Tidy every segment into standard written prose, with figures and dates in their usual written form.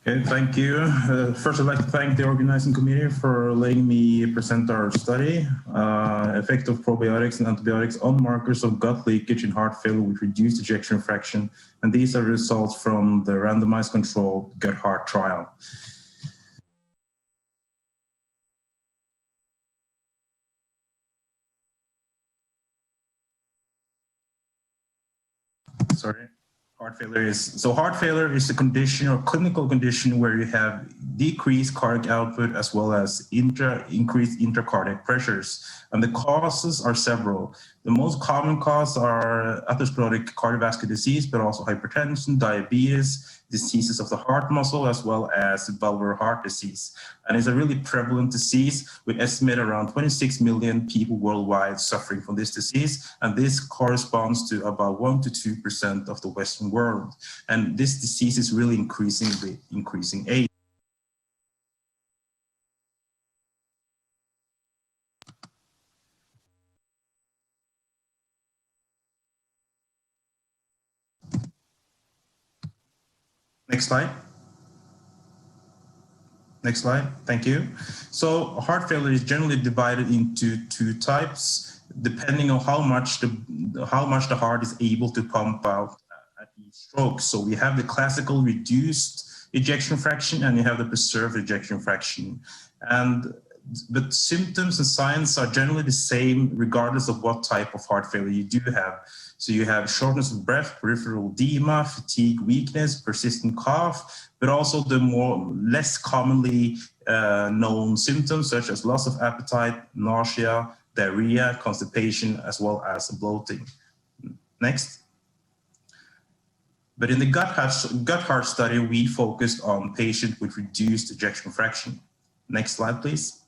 Okay, thank you. First, I'd like to thank the organizing committee for letting me present our study, effect of probiotics and antibiotics on markers of gut leakage in heart failure with reduced ejection fraction. And these are results from the randomized controlled GUTHEART trial. Sorry. Heart failure is a condition or clinical condition where you have decreased cardiac output as well as increased intracardiac pressures. And the causes are several. The most common causes are atherosclerotic cardiovascular disease, but also hypertension, diabetes, diseases of the heart muscle, as well as valvular heart disease. And it's a really prevalent disease. We estimate around 26 million people worldwide suffering from this disease. And this corresponds to about 1 to 2% of the Western world. And this disease is really increasing with increasing age. Next slide. Next slide, thank you. So heart failure is generally divided into two types, depending on how much the heart is able to pump out at each stroke. So we have the classical reduced ejection fraction and you have the preserved ejection fraction. But symptoms and signs are generally the same regardless of what type of heart failure you do have. So you have shortness of breath, peripheral edema, fatigue, weakness, persistent cough, but also the less commonly known symptoms such as loss of appetite, nausea, diarrhea, constipation, as well as bloating. Next. But in the GUTHEART study, we focused on patients with reduced ejection fraction. Next slide, please.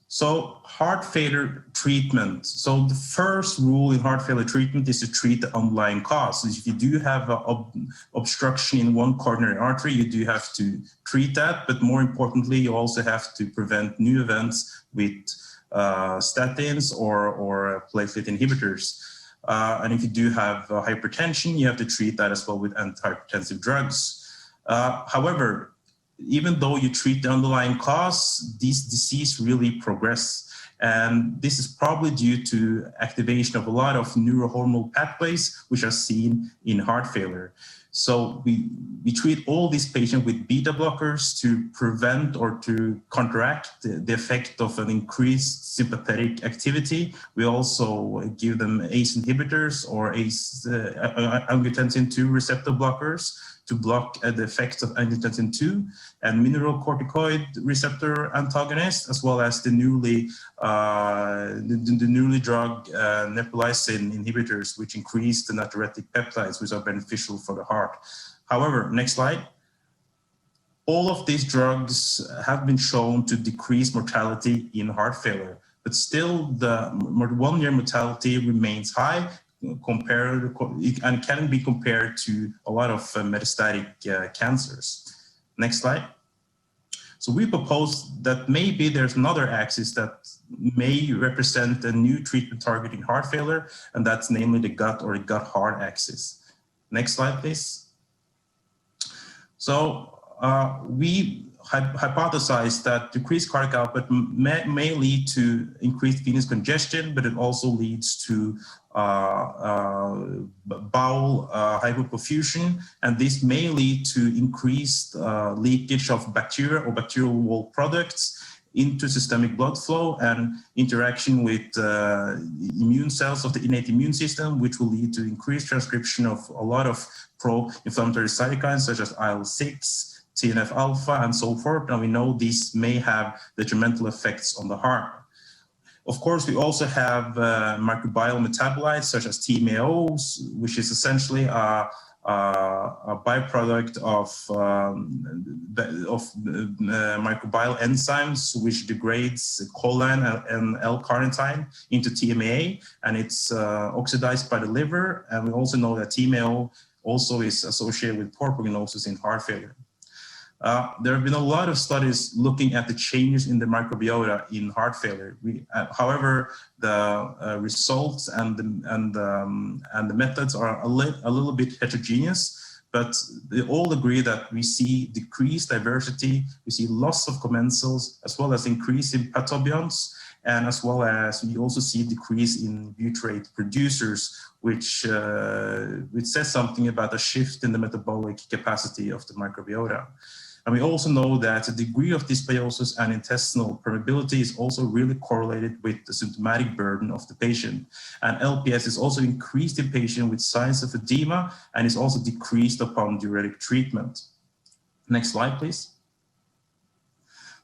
So heart failure treatment. So the first rule in heart failure treatment is to treat the underlying cause. So if you do have obstruction in one coronary artery, you do have to treat that. But more importantly, you also have to prevent new events with statins or platelet inhibitors. And if you do have hypertension, you have to treat that as well with antihypertensive drugs. However, even though you treat the underlying cause, this disease really progresses. And this is probably due to activation of a lot of neurohormonal pathways, which are seen in heart failure. So we treat all these patients with beta blockers to prevent or to counteract the effect of an increased sympathetic activity. We also give them ACE inhibitors or angiotensin II receptor blockers to block the effects of angiotensin II and mineralocorticoid receptor antagonists, as well as the newly drugged neprilysin inhibitors, which increase the natriuretic peptides, which are beneficial for the heart. However, next slide. All of these drugs have been shown to decrease mortality in heart failure, but still the 1-year mortality remains high and can be compared to a lot of metastatic cancers. Next slide. So we propose that maybe there's another axis that may represent a new treatment target in heart failure, and that's namely the gut or the gut-heart axis. Next slide, please. So we hypothesized that decreased cardiac output may lead to increased venous congestion, but it also leads to bowel hypoperfusion, and this may lead to increased leakage of bacteria or bacterial wall products into systemic blood flow and interaction with immune cells of the innate immune system, which will lead to increased transcription of a lot of pro-inflammatory cytokines such as IL-6, TNF-alpha, and so forth. And we know these may have detrimental effects on the heart. Of course, we also have microbial metabolites such as TMAOs, which is essentially a byproduct of microbial enzymes, which degrades choline and L-carnitine into TMAA, and it's oxidized by the liver. And we also know that TMAO also is associated with poor prognosis in heart failure. There have been a lot of studies looking at the changes in the microbiota in heart failure. However, the results and the methods are a little bit heterogeneous. but they all agree that we see decreased diversity, we see loss of commensals, as well as increase in pathobionts, and as well as we also see decrease in butyrate producers, which says something about a shift in the metabolic capacity of the microbiota. And we also know that the degree of dysbiosis and intestinal permeability is also really correlated with the symptomatic burden of the patient. And LPS is also increased in patients with signs of edema and is also decreased upon diuretic treatment. Next slide, please.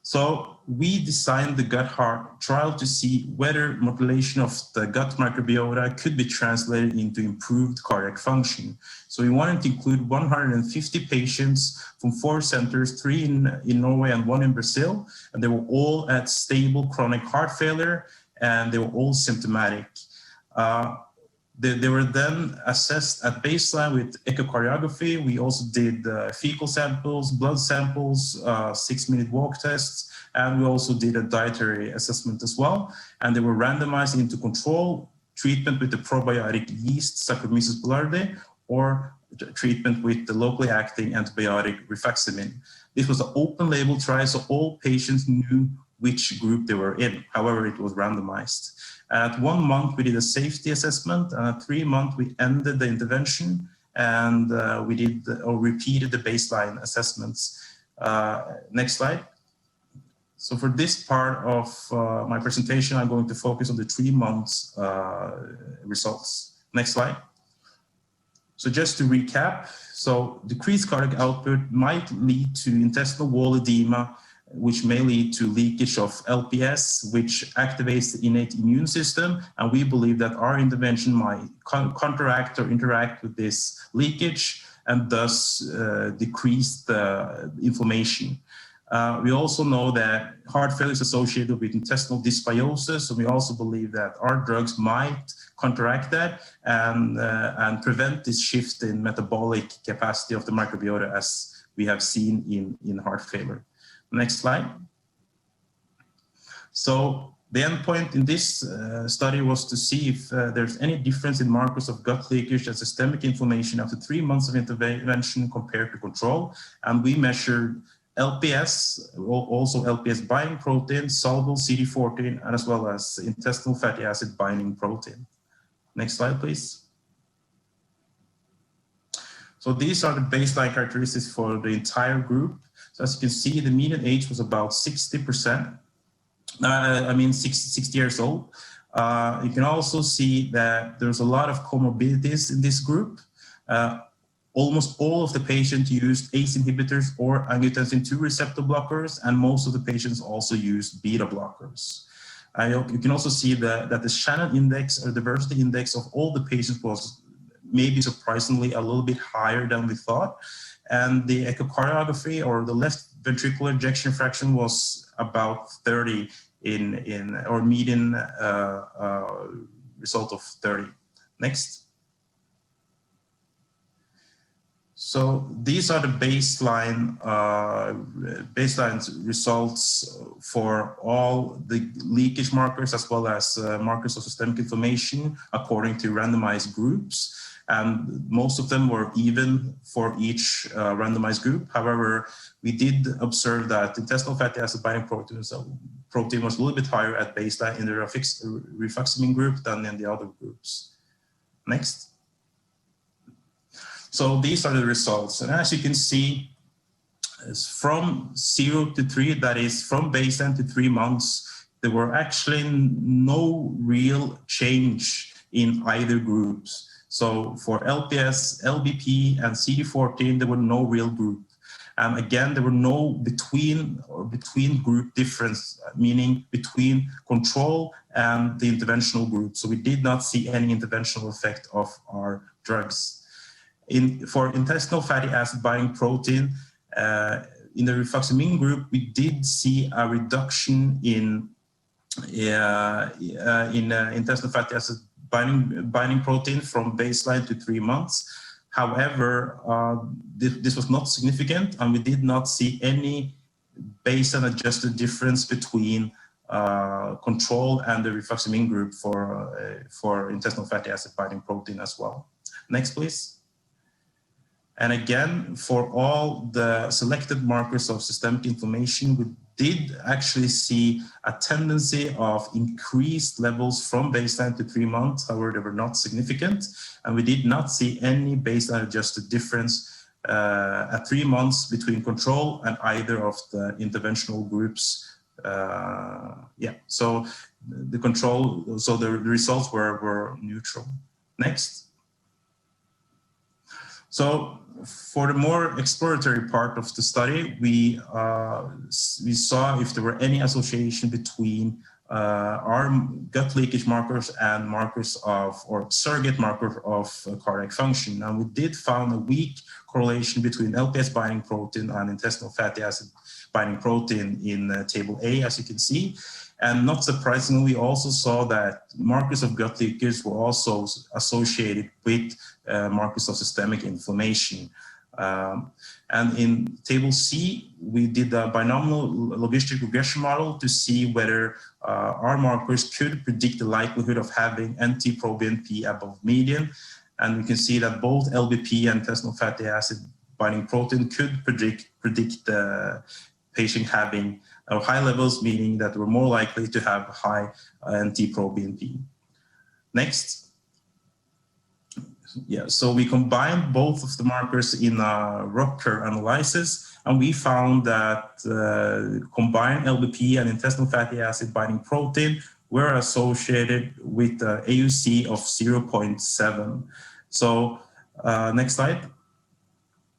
So we designed the GUTHEART trial to see whether modulation of the gut microbiota could be translated into improved cardiac function. So we wanted to include 150 patients from 4 centers, 3 in Norway and 1 in Brazil, and they were all at stable chronic heart failure, and they were all symptomatic. They were then assessed at baseline with echocardiography. We also did fecal samples, blood samples, 6-minute walk tests, and we also did a dietary assessment as well. And they were randomized into control treatment with the probiotic yeast Saccharomyces boulardii or treatment with the locally acting antibiotic rifaximin. This was an open label trial, so all patients knew which group they were in. However, it was randomized. At 1 month, we did a safety assessment, and at 3 months, we ended the intervention, and we did or repeated the baseline assessments. Next slide. So for this part of my presentation, I'm going to focus on the 3 months results. Next slide. So just to recap, so decreased cardiac output might lead to intestinal wall edema, which may lead to leakage of LPS, which activates the innate immune system. And we believe that our intervention might counteract or interact with this leakage and thus decrease the inflammation. We also know that heart failure is associated with intestinal dysbiosis, so we also believe that our drugs might counteract that and prevent this shift in metabolic capacity of the microbiota as we have seen in heart failure. Next slide. So the endpoint in this study was to see if there's any difference in markers of gut leakage and systemic inflammation after 3 months of intervention compared to control. And we measured LPS, also LPS binding protein, soluble CD14, and as well as intestinal fatty acid binding protein. Next slide, please. So these are the baseline characteristics for the entire group. So as you can see, the median age was about 60%. 60 years old. You can also see that there's a lot of comorbidities in this group. Almost all of the patients used ACE inhibitors or angiotensin II receptor blockers, and most of the patients also used beta blockers. You can also see that the Shannon index or diversity index of all the patients was maybe surprisingly a little bit higher than we thought. And the echocardiography or the left ventricular ejection fraction was about 30 or median result of 30. Next. So these are the baseline results for all the leakage markers as well as markers of systemic inflammation according to randomized groups. And most of them were even for each randomized group. However, we did observe that intestinal fatty acid binding protein was a little bit higher at baseline in the rifaximin group than in the other groups. Next. So these are the results. And as you can see, from 0 to 3, that is from baseline to 3 months, there were actually no real change in either groups. So for LPS, LBP, and CD14, there were no real group. And again, there were no between group difference, meaning between control and the interventional group. So we did not see any interventional effect of our drugs. For intestinal fatty acid binding protein, in the rifaximin group, we did see a reduction in intestinal fatty acid binding protein from baseline to 3 months. However, this was not significant, and we did not see any baseline adjusted difference between control and the rifaximin group for intestinal fatty acid binding protein as well. Next, please. And again, for all the selected markers of systemic inflammation, we did actually see a tendency of increased levels from baseline to 3 months. However, they were not significant, and we did not see any baseline adjusted difference at 3 months between control and either of the interventional groups. So the control, so the results were neutral. Next. So for the more exploratory part of the study, we saw if there were any association between our gut leakage markers and markers of, or surrogate markers of cardiac function. And we did find a weak correlation between LPS binding protein and intestinal fatty acid binding protein in table A, as you can see. And not surprisingly, we also saw that markers of gut leakage were also associated with markers of systemic inflammation. And in table C, we did a binomial logistic regression model to see whether our markers could predict the likelihood of having NT-proBNP above median. And we can see that both LBP and intestinal fatty acid binding protein could predict the patient having high levels, meaning that we're more likely to have high NT-proBNP. Next. Yeah, so we combined both of the markers in a ROC curve analysis, and we found that combined LBP and intestinal fatty acid binding protein were associated with AUC of 0.7. So next slide.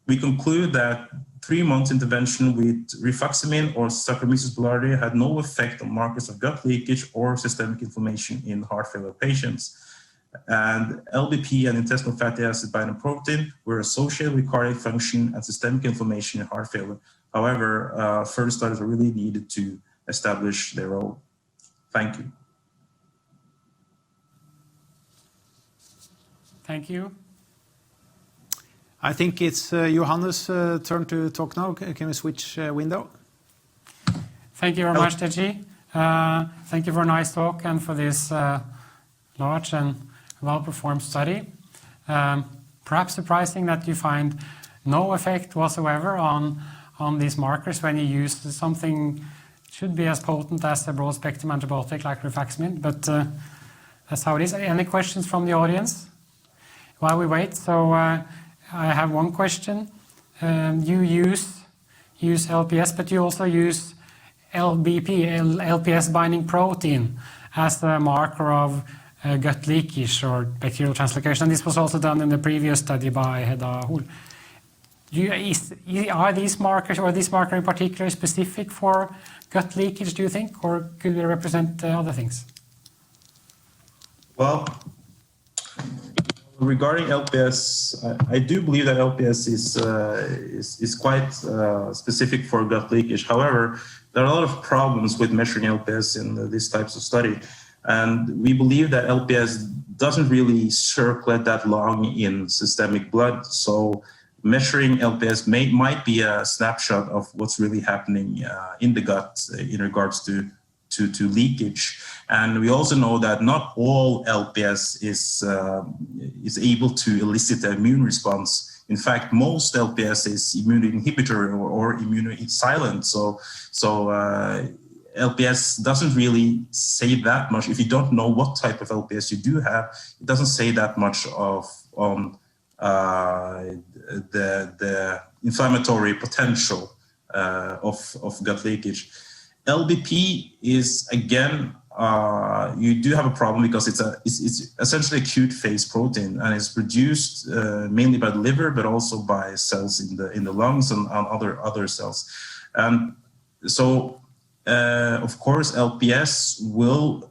We conclude that 3 months intervention with rifaximin or Saccharomyces boulardii had no effect on markers of gut leakage or systemic inflammation in heart failure patients. And LBP and intestinal fatty acid binding protein were associated with cardiac function and systemic inflammation in heart failure. However, further studies are really needed to establish their role. Thank you. Thank you. I think it's Johannes' turn to talk now. Can we switch window? Thank you very much, Teji. Thank you for a nice talk and for this large and well-performed study. Perhaps surprising that you find no effect whatsoever on these markers when you use something should be as potent as a broad-spectrum antibiotic like rifaximin, but that's how it is. Any questions from the audience while we wait? So I have one question. You use LPS, but you also use LBP, LPS binding protein, as a marker of gut leakage or bacterial translocation. And this was also done in the previous study by Hedda Hol. Are these markers, or this marker in particular, specific for gut leakage, do you think, or could they represent other things? Well, regarding LPS, I do believe that LPS is quite specific for gut leakage. However, there are a lot of problems with measuring LPS in these types of study. And we believe that LPS doesn't really circulate that long in systemic blood. So measuring LPS might be a snapshot of what's really happening in the gut in regards to leakage. And we also know that not all LPS is able to elicit the immune response. In fact, most LPS is immune inhibitory or immune silent. So LPS doesn't really say that much. If you don't know what type of LPS you do have, it doesn't say that much on the inflammatory potential of gut leakage. LBP is, again, you do have a problem because it's essentially acute phase protein, and it's produced mainly by the liver, but also by cells in the lungs and other cells. So of course, LPS will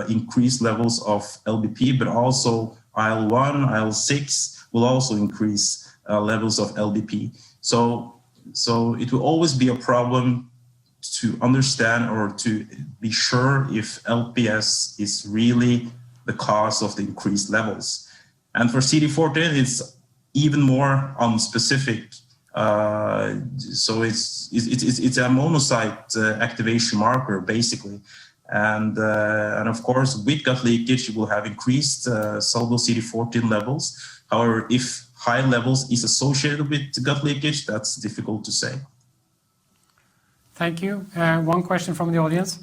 increase levels of LBP, but also IL-1, IL-6 will also increase levels of LBP. So it will always be a problem to understand or to be sure if LPS is really the cause of the increased levels. And for CD14, it's even more unspecific. So it's a monocyte activation marker, basically. And of course, with gut leakage, you will have increased soluble CD14 levels. However, if high levels is associated with gut leakage, that's difficult to say. Thank you. One question from the audience.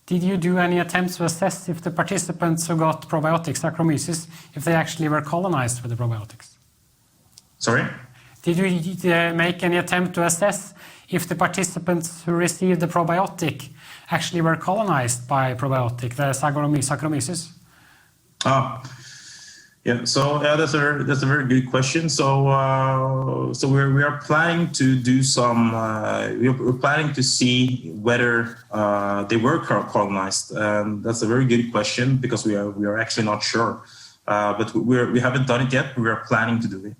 Did you do any attempts to assess if the participants who got probiotics, Saccharomyces, if they actually were colonized with the probiotics? Sorry? Did you make any attempt to assess if the participants who received the probiotic actually were colonized by probiotic, the Saccharomyces? Yeah, so that's a very good question. So we are planning to do some. We're planning to see whether they were colonized, and that's a very good question because we are actually not sure, but we haven't done it yet. We are planning to do it.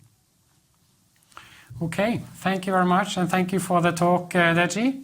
Okay, thank you very much, and thank you for the talk, Deji.